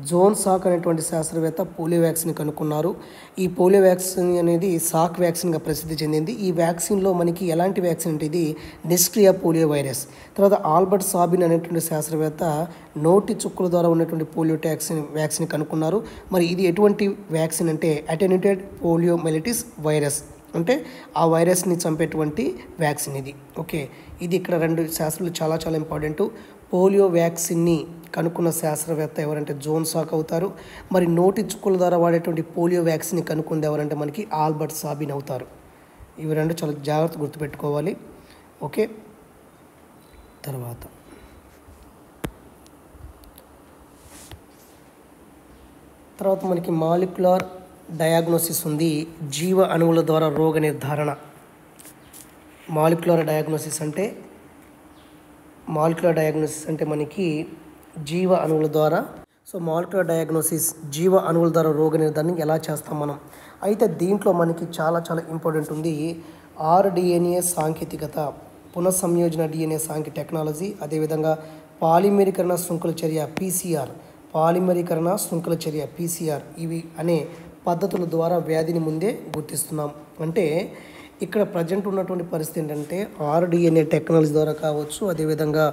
జోన్ సాక్ అనేటువంటి శాస్త్రవేత్త పోలియో వ్యాక్సిన్ కనుక్కున్నారు. ఈ పోలియో వ్యాక్సిన్ అనేది సాక్ వ్యాక్సిన్గా ప్రసిద్ధి చెందింది. ఈ వ్యాక్సిన్లో మనకి ఎలాంటి వ్యాక్సిన్ అంటే ఇది నిష్క్రియ పోలియో వైరస్. తర్వాత ఆల్బర్ట్ సాబిన్ అనేటువంటి శాస్త్రవేత్త నోటి చుక్కల ద్వారా ఉన్నటువంటి పోలియో వ్యాక్సిన్ కనుక్కున్నారు. మరి ఇది ఎటువంటి వ్యాక్సిన్ అంటే అటెన్యూటెడ్ పోలియోమైలిటిస్ వైరస్. అంటే ఆ వైరస్ని చంపేటువంటి వ్యాక్సిన్ ఇది. ఓకే, ఇది ఇక్కడ రెండు శాస్త్రాలు చాలా ఇంపార్టెంట్. పోలియో వ్యాక్సిన్ని కనుక్కున్న శాస్త్రవేత్త ఎవరంటే జోన్ సాక్ అవుతారు. మరి నోటి చుక్కల ద్వారా వాడేటువంటి పోలియో వ్యాక్సిన్ని కనుక్కుంది ఎవరంటే మనకి ఆల్బర్ట్ సాబిన్ అవుతారు. ఇవి రెండు చాలా జాగ్రత్త గుర్తుపెట్టుకోవాలి. ఓకే, తర్వాత మనకి మాలిక్యులర్ డయాగ్నోసిస్ ఉంది. జీవ అణువుల ద్వారా రోగ నిర్ధారణ. మాలిక్యులర్ డయాగ్నోసిస్ అంటే మనకి జీవ అణువుల ద్వారా. సో మాలిక్యులర్ డయాగ్నోసిస్ జీవ అణువుల ద్వారా రోగ నిర్ధారణ ఎలా చేస్తాం మనం? అయితే దీంట్లో మనకి చాలా ఇంపార్టెంట్ ఉంది. RDNA సాంకేతికత, పునఃసంయోజన DNA టెక్నాలజీ, అదేవిధంగా పాలిమరీకరణ శృంఖల చర్య PCR పాలిమరీకరణ శృంఖల చర్య పీసీఆర్ ఇవి అనే పద్ధతుల ద్వారా వ్యాధిని ముందే గుర్తిస్తున్నాం. అంటే ఇక్కడ ప్రజెంట్ ఉన్నటువంటి పరిస్థితి ఏంటంటే ఆర్డిఎన్ఏ టెక్నాలజీ ద్వారా కావచ్చు, అదేవిధంగా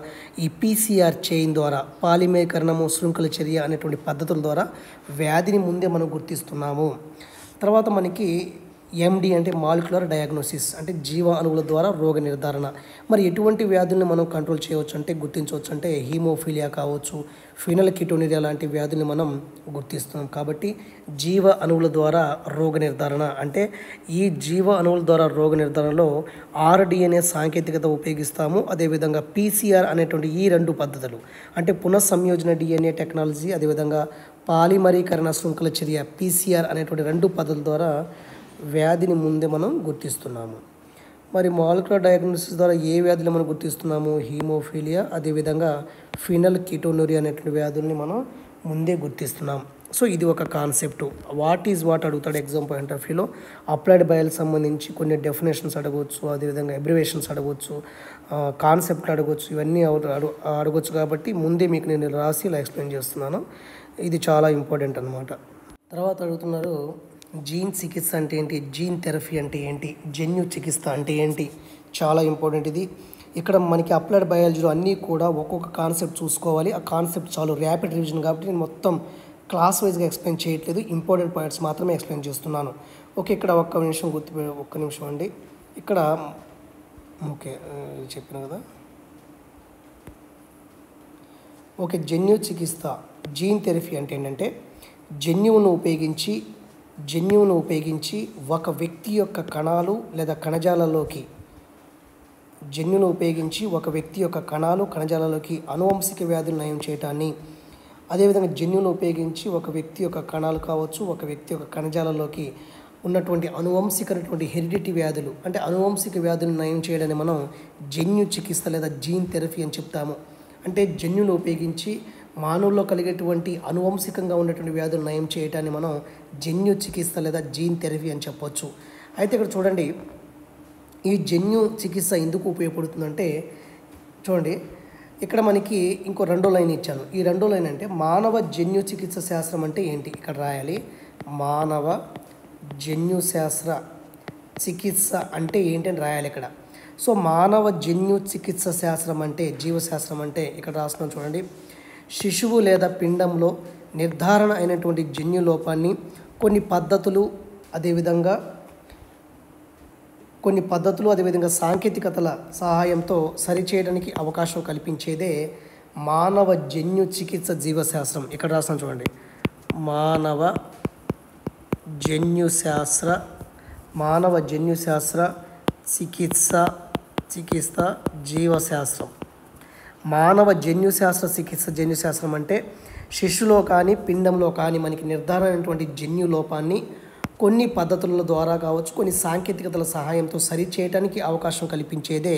ఈ పీసీఆర్ చైన్ ద్వారా పాలిమరీకరణము శృంఖల చర్య అనేటువంటి పద్ధతుల ద్వారా వ్యాధిని ముందే మనం గుర్తిస్తున్నాము. తర్వాత మనకి ఎండి అంటే మాలిక్యులర్ డయాగ్నోసిస్ అంటే జీవ అణువుల ద్వారా రోగ నిర్ధారణ. మరి ఎటువంటి వ్యాధుల్ని మనం కంట్రోల్ చేయవచ్చు అంటే గుర్తించవచ్చు అంటే హీమోఫీలియా కావచ్చు, ఫినల్ కిటోనిరియా లాంటి వ్యాధుల్ని మనం గుర్తిస్తున్నాం. కాబట్టి జీవ అణువుల ద్వారా రోగ నిర్ధారణ అంటే ఈ జీవ అణువుల ద్వారా రోగ నిర్ధారణలో ఆర్డిఎన్ఏ సాంకేతికత ఉపయోగిస్తాము. అదేవిధంగా పీసీఆర్ అనేటువంటి ఈ రెండు పద్ధతులు అంటే పునఃసంయోజన డిఎన్ఏ టెక్నాలజీ, అదేవిధంగా పాలిమరీకరణ శృంఖల చర్య పీసీఆర్ అనేటువంటి రెండు పద్ధతుల ద్వారా వ్యాధిని ముందే మనం గుర్తిస్తున్నాము. మరి మాలిక్యులర్ డయాగ్నోసిస్ ద్వారా ఏ వ్యాధులు మనం గుర్తిస్తున్నాము? హీమోఫీలియా, అదేవిధంగా ఫినల్ కిటోనూరియా అనేటువంటి వ్యాధుల్ని మనం ముందే గుర్తిస్తున్నాం. సో ఇది ఒక కాన్సెప్ట్. వాట్ ఈజ్ వాట్ అడుగుతాడు ఎగ్జామ్ పాయింట్ ఆఫ్ వ్యూలో. అప్లైడ్ బయాలజీకి సంబంధించి కొన్ని డెఫినేషన్స్ అడగవచ్చు, అదేవిధంగా అబ్రివేషన్స్ అడగవచ్చు, కాన్సెప్ట్లు అడగవచ్చు, ఇవన్నీ అడగవచ్చు. కాబట్టి ముందే మీకు నేను రాసి ఇలా ఎక్స్ప్లెయిన్ చేస్తున్నాను. ఇది చాలా ఇంపార్టెంట్ అనమాట. తర్వాత అడుగుతున్నారు జీన్ చికిత్స అంటే ఏంటి, జీన్ థెరపీ అంటే ఏంటి, జన్యు చికిత్స అంటే ఏంటి. చాలా ఇంపార్టెంట్ ఇది. ఇక్కడ మనకి అప్లైడ్ బయాలజీలో అన్నీ కూడా ఒక్కొక్క కాన్సెప్ట్ చూసుకోవాలి. ఆ కాన్సెప్ట్ చాలా ర్యాపిడ్ రివిజన్ కాబట్టి నేను మొత్తం క్లాస్ వైజ్గా ఎక్స్ప్లెయిన్ చేయట్లేదు, ఇంపార్టెంట్ పాయింట్స్ మాత్రమే ఎక్స్ప్లెయిన్ చేస్తున్నాను. ఓకే, ఇక్కడ ఒక్క నిమిషం అండి. ఇక్కడ ఓకే చెప్పిన కదా. ఓకే, జన్యు చికిత్స జీన్ థెరపీ అంటే ఏంటంటే జన్యువును ఉపయోగించి ఒక వ్యక్తి యొక్క కణాలు లేదా కణజాలాల్లోకి అనువంశిక వ్యాధులు నయం చేయటాన్ని, అదేవిధంగా జన్యువును ఉపయోగించి ఒక వ్యక్తి యొక్క కణాలు కావచ్చు, ఒక వ్యక్తి యొక్క కణజాలాల్లోకి ఉన్నటువంటి అనువంశికమైనటువంటి హెరిడిటీ వ్యాధులు అంటే అనువంశిక వ్యాధులను నయం చేయడాన్ని మనం జన్యు చికిత్స లేదా జీన్ థెరపీ అని చెప్తాము. అంటే జన్యువును ఉపయోగించి మానవుల్లో కలిగేటువంటి అనువంశికంగా ఉన్నటువంటి వ్యాధులు నయం చేయటాన్ని మనం జన్యు చికిత్స లేదా జీన్ థెరపీ అని చెప్పవచ్చు. అయితే ఇక్కడ చూడండి, ఈ జన్యు చికిత్స ఎందుకు ఉపయోగపడుతుందంటే చూడండి, ఇక్కడ మనకి ఇంకో రెండో లైన్ ఇచ్చాను. ఈ రెండో లైన్ అంటే మానవ జన్యు చికిత్స శాస్త్రం అంటే ఏంటి, ఇక్కడ రాయాలి. మానవ జన్యు శాస్త్ర చికిత్స అంటే ఏంటి అని రాయాలి ఇక్కడ. సో మానవ జన్యు చికిత్స శాస్త్రం అంటే జీవశాస్త్రం అంటే ఇక్కడ రాస్తున్నాం చూడండి. శిశువు లేదా పిండంలో నిర్ధారణ అయినటువంటి జన్యు లోపాన్ని కొన్ని పద్ధతులు అదేవిధంగా సాంకేతికతల సహాయంతో సరిచేయడానికి అవకాశం కల్పించేదే మానవ జన్యు చికిత్స జీవశాస్త్రం. ఇక్కడ రాస్తాను చూడండి, మానవ జన్యు శాస్త్ర చికిత్స జీవశాస్త్రం. మానవ జన్యుశాస్త్ర చికిత్స జన్యుశాస్త్రం అంటే శిశువులో కానీ పిండంలో కానీ మనకి నిర్ధారణ అయినటువంటి జన్యు లోపాన్ని కొన్ని పద్ధతుల ద్వారా కావచ్చు, కొన్ని సాంకేతికతల సహాయంతో సరిచేయడానికి అవకాశం కల్పించేదే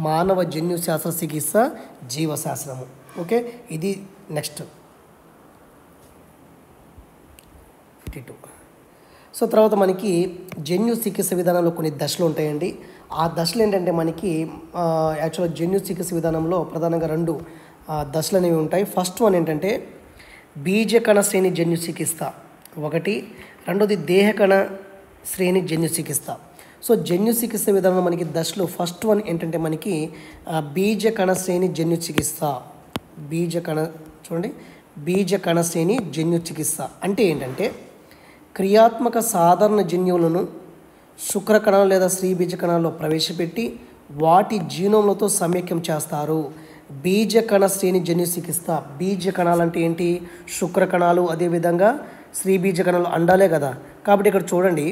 మానవ జన్యుశాస్త్ర చికిత్స జీవశాస్త్రము. ఓకే, ఇది నెక్స్ట్ 52. సో తర్వాత మనకి జన్యు చికిత్స విధానంలో కొన్ని దశలు ఉంటాయండి. ఆ దశలు ఏంటంటే మనకి యాక్చువల్గా జన్యు చికిత్స విధానంలో ప్రధానంగా రెండు దశలు అనేవి ఉంటాయి. ఫస్ట్ వన్ ఏంటంటే బీజకణ శ్రేణి జన్యు చికిత్స ఒకటి, రెండోది దేహకణ శ్రేణి జన్యు చికిత్స. సో జన్యు చికిత్స విధానంలో మనకి దశలు ఫస్ట్ వన్ ఏంటంటే మనకి బీజకణ శ్రేణి జన్యు చికిత్స. బీజకణ శ్రేణి జన్యు చికిత్స అంటే ఏంటంటే క్రియాత్మక సాధారణ జన్యువులను శుక్రకణాలు లేదా స్త్రీ బీజ కణాల్లో ప్రవేశపెట్టి వాటి జీనోమ్లతో సమైక్యం చేస్తారు. బీజకణ శ్రేణి జన్యు చికిత్స. బీజ కణాలు అంటే ఏంటి, శుక్రకణాలు, అదేవిధంగా స్త్రీ బీజ కణాలు అండాలే కదా. కాబట్టి ఇక్కడ చూడండి,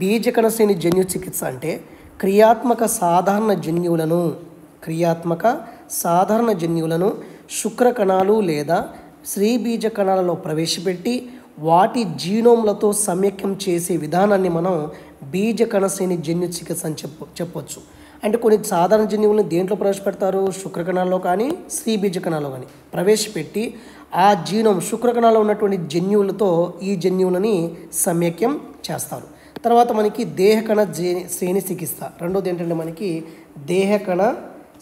బీజకణ శ్రేణి జన్యు చికిత్స అంటే క్రియాత్మక సాధారణ జన్యువులను శుక్రకణాలు లేదా స్త్రీ బీజ కణాలలో ప్రవేశపెట్టి వాటి జీనోమ్లతో సమైక్యం చేసే విధానాన్ని మనం బీజకణ శ్రేణి జన్యు చికిత్స అని చెప్పొచ్చు. అంటే కొన్ని సాధారణ జన్యువులను దేంట్లో ప్రవేశపెడతారు, శుక్రకణాల్లో కానీ స్త్రీ బీజ కణాల్లో కానీ ప్రవేశపెట్టి ఆ జీనోమ్ శుక్రకణాల్లో ఉన్నటువంటి జన్యువులతో ఈ జన్యువులని సమైక్యం చేస్తారు. తర్వాత మనకి దేహకణ శ్రేణి చికిత్స. రెండోది ఏంటంటే మనకి దేహకణ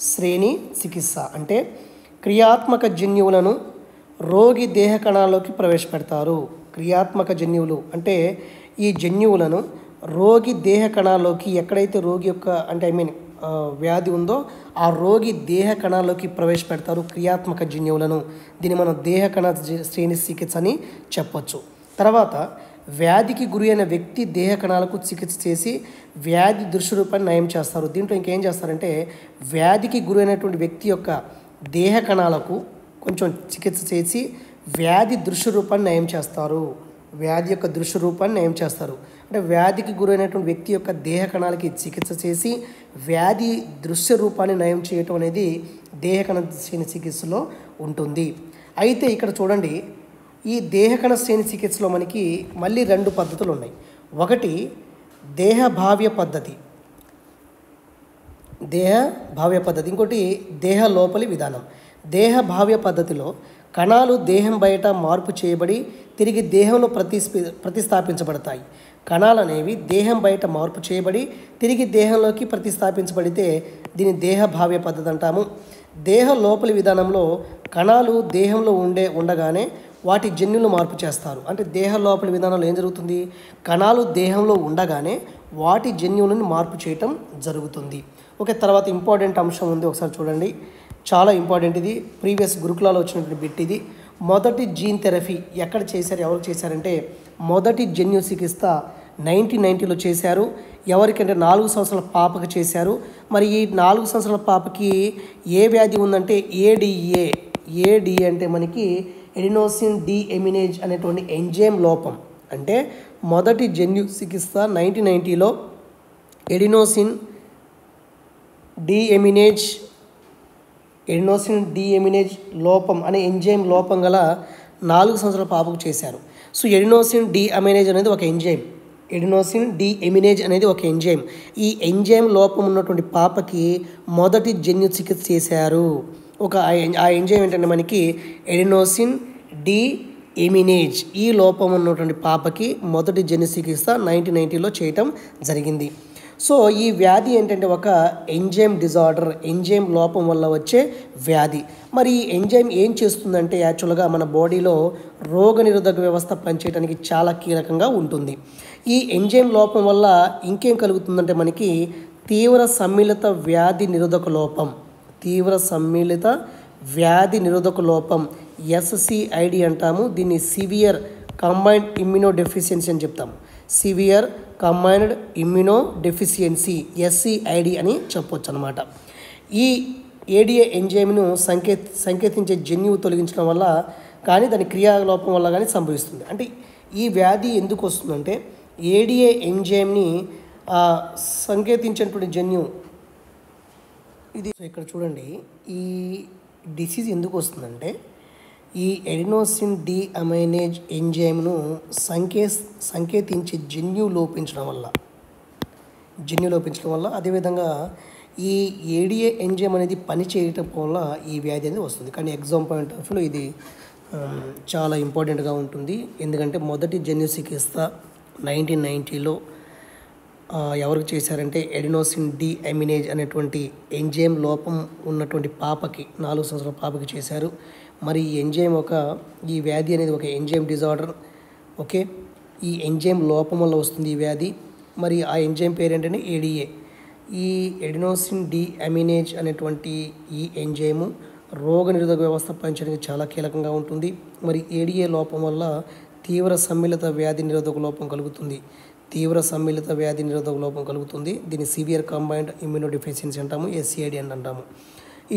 శ్రేణి చికిత్స అంటే క్రియాత్మక జన్యువులను రోగి దేహ కణాల్లోకి ప్రవేశపెడతారు. క్రియాత్మక జన్యువులు అంటే ఈ జన్యువులను రోగి దేహ కణాల్లోకి ఎక్కడైతే రోగి యొక్క అంటే వ్యాధి ఉందో ఆ రోగి దేహ కణాల్లోకి ప్రవేశపెడతారు క్రియాత్మక జన్యువులను. దీన్ని మనం దేహ కణ శ్రేణి చికిత్స అని చెప్పొచ్చు. తర్వాత వ్యాధికి గురి అయిన వ్యక్తి దేహ కణాలకు చికిత్స చేసి వ్యాధి దృశ్యరూపాన్ని నయం చేస్తారు. దీంట్లో ఇంకేం చేస్తారంటే వ్యాధికి గురి అయినటువంటి వ్యక్తి యొక్క దేహ కణాలకు కొంచెం చికిత్స చేసి వ్యాధి దృశ్య రూపాన్ని నయం చేస్తారు. వ్యాధి యొక్క దృశ్య రూపాన్ని నయం చేస్తారు అంటే వ్యాధికి గురైనటువంటి వ్యక్తి యొక్క దేహ కణాలకి చికిత్స చేసి వ్యాధి దృశ్య రూపాన్ని నయం చేయటం అనేది దేహ కణ శ్రేణి చికిత్సలో ఉంటుంది. అయితే ఇక్కడ చూడండి, ఈ దేహ కణ శ్రేణి చికిత్సలో మనకి మళ్ళీ 2 పద్ధతులు ఉన్నాయి. ఒకటి దేహ భావ్య పద్ధతి, ఇంకోటి దేహ లోపలి విధానం. దేహ భావ్య పద్ధతిలో కణాలు దేహం బయట మార్పు చేయబడి తిరిగి దేహంలో ప్రతిస్థాపించబడతాయి. కణాలు అనేవి దేహం బయట మార్పు చేయబడి తిరిగి దేహంలోకి ప్రతిస్థాపించబడితే దీన్ని దేహ భావ్య పద్ధతి అంటాము. దేహ లోపలి విధానంలో కణాలు దేహంలో ఉండగానే వాటి జన్యులను మార్పు చేస్తారు. అంటే దేహ లోపలి విధానంలో ఏం జరుగుతుంది, కణాలు దేహంలో ఉండగానే వాటి జన్యువులను మార్పు చేయటం జరుగుతుంది. ఓకే, తర్వాత ఇంపార్టెంట్ అంశం ఉంది, ఒకసారి చూడండి. చాలా ఇంపార్టెంట్ ఇది, ప్రీవియస్ గురుకులాలో వచ్చినటువంటి బిట్ ఇది. మొదటి జీన్ థెరపీ ఎక్కడ చేశారు, ఎవరు చేశారంటే మొదటి జన్యు చికిత్స 1990లో చేశారు. ఎవరికంటే 4 సంవత్సరాల పాపకు చేశారు. మరి ఈ 4 సంవత్సరాల పాపకి ఏ వ్యాధి ఉందంటే ఏడిఏ అంటే మనకి ఎడినోసిన్ డిఎమినేజ్ అనేటువంటి ఎంజైమ్ లోపం. అంటే మొదటి జన్యు చికిత్స 1990లో ఎడినోసిన్ డిఎమినేజ్ లోపం అనే ఎంజైమ్ లోపం గల 4 సంవత్సరాల పాపకు చేశారు. సో ఎడినోసిన్ డిఎమినేజ్ అనేది ఒక ఎంజైమ్. ఈ ఎంజైమ్ లోపం ఉన్నటువంటి పాపకి మొదటి జన్యు చికిత్స చేశారు. ఆ ఎంజైమ్ ఏంటంటే మనకి ఎడినోసిన్ డిఎమినేజ్. ఈ లోపం ఉన్నటువంటి పాపకి మొదటి జన్యు చికిత్స 1990లో చేయటం జరిగింది. సో ఈ వ్యాధి ఏంటంటే ఒక ఎంజైమ్ డిజార్డర్, ఎంజైమ్ లోపం వల్ల వచ్చే వ్యాధి. మరి ఈ ఎంజైమ్ ఏం చేస్తుందంటే యాక్చువల్గా మన బాడీలో రోగనిరోధక వ్యవస్థ పనిచేయడానికి చాలా కీలకంగా ఉంటుంది. ఈ ఎంజైమ్ లోపం వల్ల ఇంకేం కలుగుతుందంటే మనకి తీవ్ర సమ్మిళిత వ్యాధి నిరోధక లోపం SCID అంటాము. దీన్ని సివియర్ కంబైన్డ్ ఇమ్యూనో డెఫిషియన్సీ అని చెప్తాము. Severe combined immuno deficiency SCID అని చెప్పొచ్చు అనమాట. ఈ ఏడిఏ ఎంజైమ్ను సంకేతించే జన్యువు తొలగించడం వల్ల కానీ దాని క్రియాలోపం వల్ల కానీ సంభవిస్తుంది. అంటే ఈ వ్యాధి ఎందుకు వస్తుందంటే ఏడిఏ ఎంజైమ్ని సంకేతించేటువంటి జన్యువు ఇది. ఇక్కడ చూడండి, ఈ డిసీజ్ ఎందుకు వస్తుందంటే ఈ ఎడినోసిన్ డిఎమినేజ్ ఎంజైమ్ను సంకేతించే జన్యువు లోపించడం వల్ల అదేవిధంగా ఈ ఏడిఏ ఎంజైమ్ అనేది పని చేయటం వల్ల ఈ వ్యాధి అనేది వస్తుంది. కానీ ఎగ్జామ్ పాయింట్ ఆఫ్ వ్యూలో ఇది చాలా ఇంపార్టెంట్గా ఉంటుంది. ఎందుకంటే మొదటి జన్యు చికిత్స 1990లో ఎవరికి చేశారంటే ఎడినోసిన్ డిఎమినేజ్ అనేటువంటి ఎంజైమ్ లోపం ఉన్నటువంటి పాపకి 4 సంవత్సరాల పాపకి చేశారు. మరి ఈ వ్యాధి అనేది ఒక ఎంజైమ్ డిజార్డర్. ఓకే, ఈ ఎంజైమ్ లోపం వల్ల వస్తుంది ఈ వ్యాధి. మరి ఆ ఎంజైమ్ పేరు ఏంటంటే ఏడిఏ. ఈ ఎడినోసిన్ డిఎమినేజ్ అనేటువంటి ఈ ఎంజైము రోగనిరోధక వ్యవస్థ పనిచేయడానికి చాలా కీలకంగా ఉంటుంది. మరి ఏడిఏ లోపం వల్ల తీవ్ర సమ్మిళిత వ్యాధి నిరోధక లోపం కలుగుతుంది. దీన్ని సివియర్ కంబైన్డ్ ఇమ్యూనో డెఫిషియన్సీ అంటాము, SCID అని అంటాము.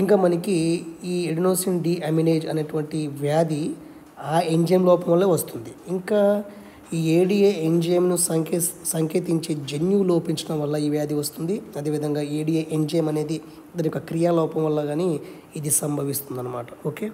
ఇంకా మనకి ఈ ఎడినోసిన్ డిఎమినేజ్ అనేటువంటి వ్యాధి ఆ ఎంజైమ్ లోపం వల్లే వస్తుంది. ఇంకా ఈ ఏడిఏ ఎంజైమ్ను సంకేతించే జన్యువు లోపించడం వల్ల ఈ వ్యాధి వస్తుంది. అదేవిధంగా ఏడిఏ ఎంజైమ్ అనేది దాని యొక్క క్రియాలోపం వల్ల కానీ ఇది సంభవిస్తుంది అన్నమాట. ఓకే.